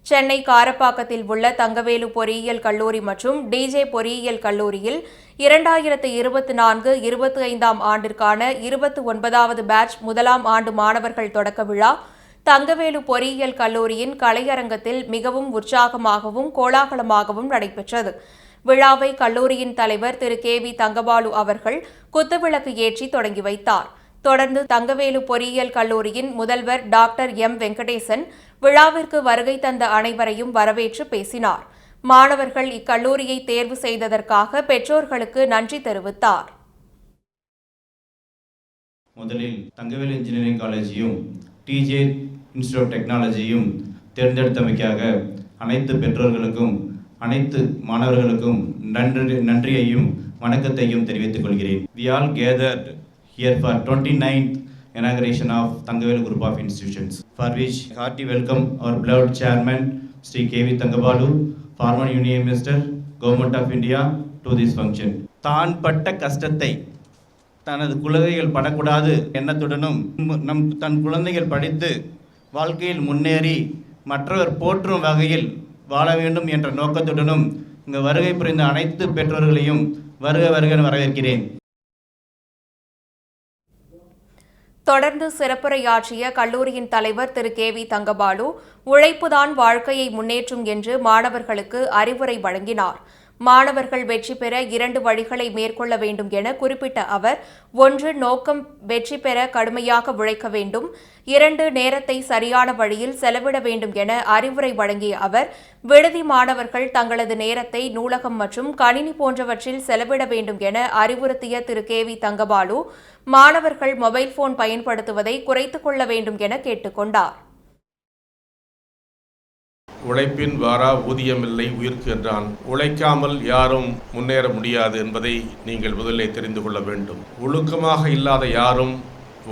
சென்னை காரப்பாக்கத்தில் உள்ள தங்கவேலு பொறியியல் கல்லூரி மற்றும் டிஜே பொறியியல் கல்லூரியில் 2024-25 ஆண்டிற்கான 29வது பேட்ச் முதலாம் ஆண்டு மாணவர்கள் தொடக்க விழா தங்கவேலு பொறியியல் கல்லூரியின் கலையரங்கத்தில் மிகவும் உற்சாகமாகவும் கோலாகலமாகவும் நடைபெற்றது. விழாவை கல்லூரியின் தலைவர் திரு கே.வி. தங்கபாலு அவர்கள் குத்துவிளக்கு ஏற்றி தொடங்கி வைத்தார். தொடர்ந்து தங்கவேலு பொறியியல் கல்லூரியின் முதல்வர் டாக்டர் எம். வெங்கடேசன் விழாவிற்கு வருகை தந்த அனைவரையும் வரவேற்று பேசினார். மாணவர்கள் இக்கல்லூரியை தேர்வு செய்ததற்காக பெற்றோர்களுக்கு நன்றி தெரிவித்தார். முதலில் தங்கவேலு இன்ஜினியரிங் காலேஜையும் டிஜே இன்ஸ்டிடியூட் ஆஃப் டெக்னாலஜியும் தேர்ந்தெடுத்தமைக்காக அனைத்து பெற்றோர்களுக்கும் அனைத்து மாணவர்களுக்கும் நன்றியையும் வணக்கத்தையும் தெரிவித்துக் கொள்கிறேன். We all gathered here for 29th inauguration of Thangavelu Group of Institutions, for which hearty welcome our beloved chairman Sri K.V. Thangabalu, former Union Minister, Government of India, to this function. தான் பட்ட கஷ்டத்தை தனது குழந்தைகள் படக்கூடாது எண்ணத்துடனும் தன் குழந்தைகள் படித்து வாழ்க்கையில் முன்னேறி மற்றவர் போற்றும் வகையில் வாழ வேண்டும் என்ற நோக்கத்துடனும் இங்கு வருகை புரிந்த அனைத்து பெற்றோர்களையும் வருக வருக வரவேற்கிறேன். தொடர்ந்து சிறப்புரையாற்றிய கல்லூரியின் தலைவர் திரு கே.வி. தங்கபாலு, உழைப்புதான் வாழ்க்கையை முன்னேற்றும் என்று மாணவர்களுக்கு அறிவுரை வழங்கினார். மாணவர்கள் வெற்றி பெற 2 வழிகளை மேற்கொள்ள வேண்டும் என குறிப்பிட்ட அவர், 1 நோக்கம் வெற்றி பெற கடுமையாக உழைக்க வேண்டும், 2 நேரத்தை சரியான வழியில் செலவிட வேண்டும் என அறிவுரை வழங்கிய அவர், விடுதி மாணவர்கள் தங்களது நேரத்தை நூலகம் மற்றும் கணினி போன்றவற்றில் செலவிட வேண்டும் என அறிவுறுத்திய திரு கே.வி. தங்கபாலு, மாணவர்கள் மொபைல் போன் பயன்படுத்துவதை குறைத்துக் கொள்ள வேண்டும் என கேட்டுக் கொண்டார். உழைப்பின் வாரா ஊதியமில்லை உயிர்க்கு என்றான். உழைக்காமல் யாரும் முன்னேற முடியாது என்பதை நீங்கள் முதலில் தெரிந்து கொள்ள வேண்டும். ஒழுக்கமாக இல்லாத யாரும்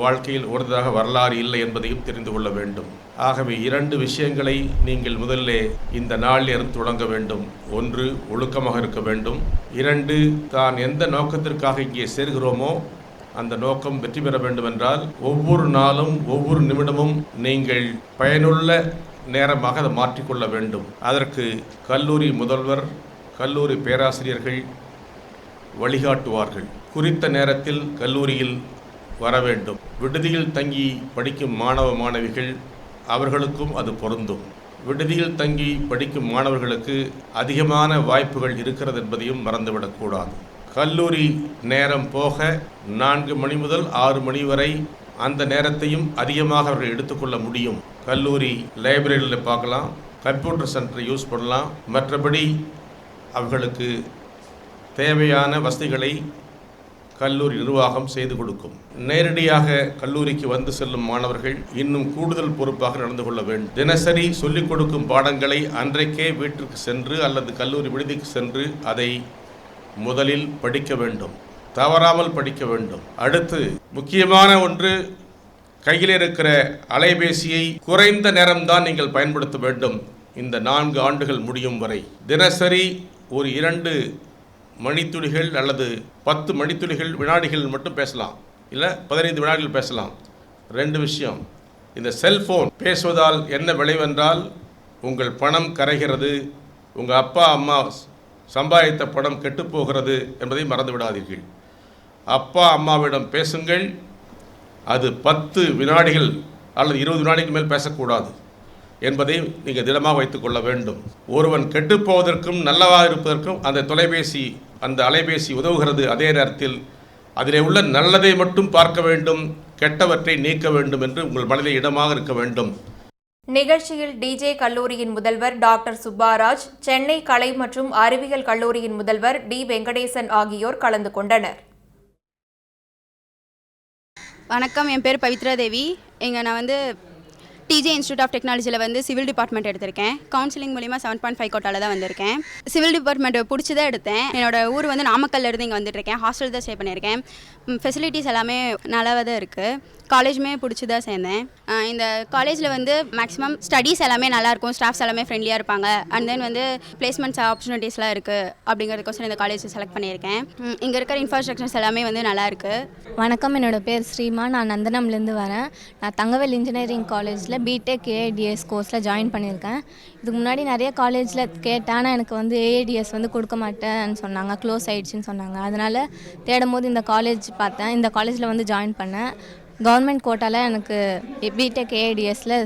வாழ்க்கையில் உறுதியாக வரலாறு இல்லை என்பதையும் தெரிந்து கொள்ள வேண்டும். ஆகவே 2 விஷயங்களை நீங்கள் முதலிலே இந்த நாளிலிருந்து தொடங்க வேண்டும். 1, ஒழுக்கமாக இருக்க வேண்டும். 2, தான் எந்த நோக்கத்திற்காக இங்கே சேர்கிறோமோ அந்த நோக்கம் வெற்றி பெற வேண்டும் என்றால் ஒவ்வொரு நாளும் ஒவ்வொரு நிமிடமும் நீங்கள் பயனுள்ள நேரமாக அதை மாற்றிக்கொள்ள வேண்டும். அதற்கு கல்லூரி முதல்வர், கல்லூரி பேராசிரியர்கள் வழிகாட்டுவார்கள். குறித்த நேரத்தில் கல்லூரியில் வர வேண்டும். விடுதியில் தங்கி படிக்கும் மாணவ மாணவிகள் அவர்களுக்கும் அது பொருந்தும். விடுதியில் தங்கி படிக்கும் மாணவர்களுக்கு அதிகமான வாய்ப்புகள் இருக்கிறது என்பதையும் மறந்துவிடக்கூடாது. கல்லூரி நேரம் போக 4 மணி முதல் 6 மணி வரை அந்த நேரத்தையும் அதிகமாக அவர்கள் எடுத்துக்கொள்ள முடியும். கல்லூரி லைப்ரரியில் பார்க்கலாம், கம்ப்யூட்டர் சென்டரை யூஸ் பண்ணலாம். மற்றபடி அவர்களுக்கு தேவையான வசதிகளை கல்லூரி நிர்வாகம் செய்து கொடுக்கும். நேரடியாக கல்லூரிக்கு வந்து செல்லும் மாணவர்கள் இன்னும் கூடுதல் பொறுப்பாக நடந்து கொள்ள வேண்டும். தினசரி சொல்லிக் கொடுக்கும் பாடங்களை அன்றைக்கே வீட்டிற்கு சென்று அல்லது கல்லூரி விடுதிக்கு சென்று அதை முதலில் படிக்க வேண்டும், தவறாமல் படிக்க வேண்டும். அடுத்து முக்கியமான ஒன்று, கையில் இருக்கிற அலைபேசியை குறைந்த நேரம்தான் நீங்கள் பயன்படுத்த வேண்டும். இந்த 4 ஆண்டுகள் முடியும் வரை தினசரி ஒரு 2 மணித்துளிகள் அல்லது 10 மணித்துளிகள் வினாடிகள் மட்டும் பேசலாம், இல்லை 15 வினாடிகள் பேசலாம். 2 விஷயம், இந்த செல்போன் பேசுவதால் என்ன விளைவென்றால் உங்கள் பணம் கரைகிறது, உங்கள் அப்பா அம்மா சம்பாதித்த பணம் கெட்டுப்போகிறது என்பதை மறந்து விடாதீர்கள். அப்பா அம்மாவிடம் பேசுங்கள். அது 10 வினாடிகள் அல்லது 20 வினாடிக்கு மேல் பேசக்கூடாது என்பதை நீங்கள் திடமாக வைத்துக் கொள்ள வேண்டும். ஒருவன் கெட்டுப்போவதற்கும் நல்லவாக இருப்பதற்கும் அந்த அலைபேசி உதவுகிறது. அதே நேரத்தில் அதிலே உள்ள நல்லதை மட்டும் பார்க்க வேண்டும், கெட்டவற்றை நீக்க வேண்டும் என்று உங்கள் மனதில் இடமாக இருக்க வேண்டும். நிகழ்ச்சியில் டிஜே கல்லூரியின் முதல்வர் டாக்டர் சுப்பாராஜ், சென்னை கலை மற்றும் அறிவியல் கல்லூரியின் முதல்வர் டி. வெங்கடேசன் ஆகியோர் கலந்து கொண்டனர். வணக்கம், என் பேர் பவித்ரா தேவி. நான் டிஜே இன்ஸ்டியூட் ஆஃப் டெக்னாலஜியில் சிவில் டிபார்ட்மெண்ட் எடுத்திருக்கேன். கவுன்சிலிங் மூலிமா 7.5 கோட்டாவில் தான் வந்திருக்கேன். சிவில் டிபார்ட்மெண்ட் பிடிச்சி தான் எடுத்தேன். என்னோட ஊர் நாமக்கல்ல இருந்து இங்கே வந்துட்டுருக்கேன். ஹாஸ்டல் தான் ஸ்டே பண்ணியிருக்கேன். ஃபெசிலிட்டிஸ் எல்லாமே நல்லாவே தான் இருக்குது. காலேஜுமே பிடிச்சி தான் சேர்ந்தேன். இந்த காலேஜில் மேக்ஸிமம் ஸ்டடீஸ் எல்லாமே நல்லாயிருக்கும், ஸ்டாஃப்ஸ் எல்லாமே ஃப்ரெண்ட்லியாக இருப்பாங்க. அண்ட் தென் பிளேஸ்மெண்ட்ஸ் ஆப்பர்ச்சுனிட்டிஸ்லாம் இருக்குது. அப்படிங்கிறதுக்கோசரம் இந்த காலேஜ் செலக்ட் பண்ணியிருக்கேன். இங்கே இருக்கிற இன்ஃப்ராஸ்ட்ரக்சர்ஸ் எல்லாமே நல்லா இருக்குது. வணக்கம், என்னோட பேர் ஸ்ரீமா. நான் நந்தனம்லேருந்து வரேன். நான் தங்கவேல் இன்ஜினியரிங் காலேஜில் காலேஜில் பிடெக் ஏஐடிஎஸ் கோர்ஸில் ஜாயின் பண்ணியிருக்கேன். இதுக்கு முன்னாடி நிறைய காலேஜில் கேட்டேன், ஆனால் எனக்கு வந்து ஏஐடிஎஸ் வந்து கொடுக்க மாட்டேன்னு சொன்னாங்க, க்ளோஸ் ஆகிடுச்சின்னு சொன்னாங்க. அதனால் தேடும் போது இந்த காலேஜ் பார்த்தேன். இந்த காலேஜில் வந்து ஜாயின் பண்ணேன். கவர்மெண்ட் கோட்டாவில் எனக்கு பிடெக் ஏஐடிஎஸில்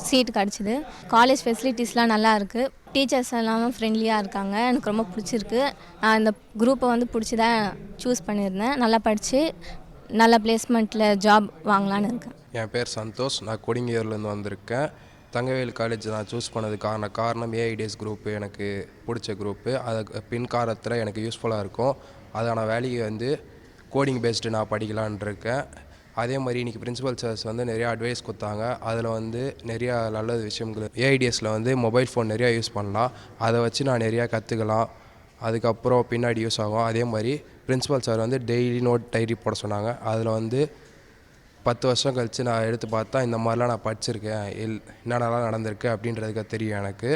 சீட் கிடச்சிது. காலேஜ் ஃபெசிலிட்டிஸ்லாம் நல்லா இருக்குது. டீச்சர்ஸ் எல்லாமே ஃப்ரெண்ட்லியாக இருக்காங்க. எனக்கு ரொம்ப பிடிச்சிருக்கு. நான் இந்த குரூப்பை வந்து பிடிச்சி தான் சூஸ் பண்ணியிருந்தேன். நல்லா படித்து நல்ல பிளேஸ்மெண்ட்டில் ஜாப் வாங்கலான்னு இருக்கேன். என் பேர் சந்தோஷ். நான் கொடிங்கியூர்லேருந்து வந்திருக்கேன். தங்கவேல் காலேஜ் நான் சூஸ் பண்ணதுக்கான காரணம் ஏஐடிஎஸ் குரூப்பு எனக்கு பிடிச்ச குரூப்பு. அது பின்காலத்தில் எனக்கு யூஸ்ஃபுல்லாக இருக்கும். அதான வேலையை வந்து கோடிங் பேஸ்டு நான் படிக்கலான் இருக்கேன். அதே மாதிரி இன்றைக்கி பிரின்சிபல் சார்ஸ் வந்து நிறையா அட்வைஸ் கொடுத்தாங்க. அதில் வந்து நிறையா நல்ல விஷயங்கள் ஏஐடிஎஸில் வந்து மொபைல் ஃபோன் நிறையா யூஸ் பண்ணலாம். அதை வச்சு நான் நிறையா கற்றுக்கலாம். அதுக்கப்புறம் பின்னாடி யூஸ் ஆகும். அதே மாதிரி பிரின்சிபல் சார் வந்து டெய்லி நோட் டைரி போட சொன்னாங்க. அதில் வந்து 10 வருஷம் கழித்து நான் எடுத்து பார்த்தா இந்த மாதிரிலாம் நான் படிச்சிருக்கேன், என்னென்னலாம் நடந்திருக்கு அப்படின்றதுக்கு தெரியும் எனக்கு.